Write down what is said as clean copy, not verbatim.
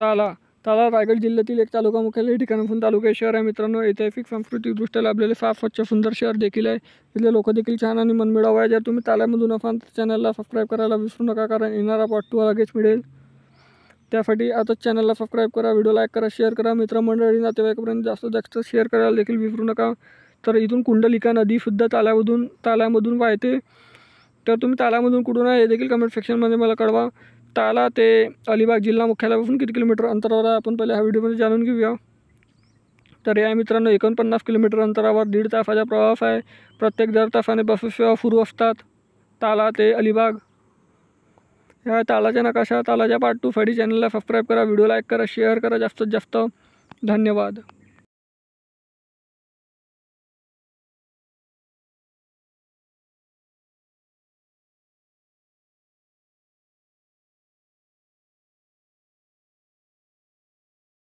ताला ताला रायगड जिल्ह्यातील एक तालुका मुख्यालय ठिकाणाहून तालुका शहर आहे मित्रांनो. ऐतिहासिक सांस्कृतिकदृष्ट्या लाभलेले साफ स्वच्छ सुंदर शहर देखील आहे. इथले लोक देखील छान आणि मनमिळाऊ आहे. जर तुम्ही ताल्यामधून असाल तर चॅनलला सबस्क्राईब करायला विसरू नका, कारण येणारा पार्ट 2 लगेच मिळेल. त्यासाठी आताच चॅनलला सबस्क्राईब करा, व्हिडिओ लाईक करा, शेअर करा. मित्रमंडळी नातेवाईकांपर्यंत जास्तीत जास्त शेअर करायला देखील विसरू नका. तर इथून कुंडलिका नदीसुद्धा ताल्यामधून वाहते. तर तुम्ही ताल्यामधून कुठून आहे हे देखील कमेंट सेक्शनमध्ये मला कळवा. ताला ते अलिबाग जिल्हा मुख्यालयापासून किती किलोमीटर अंतरावर आहे आपण पहिले ह्या व्हिडिओमध्ये जाणून घेऊया. तर या मित्रांनो 49 किलोमीटर अंतरावर 1.5 तासाचा प्रवास आहे. प्रत्येक दर तासाने बस सेवा सुरू असतात ताला ते अलिबाग. या तालाच्या नकाशा तालाच्या पार्ट 2 साठी चॅनलला सबस्क्राईब करा, व्हिडिओ लाईक करा, शेअर करा जास्तीत जास्त. धन्यवाद.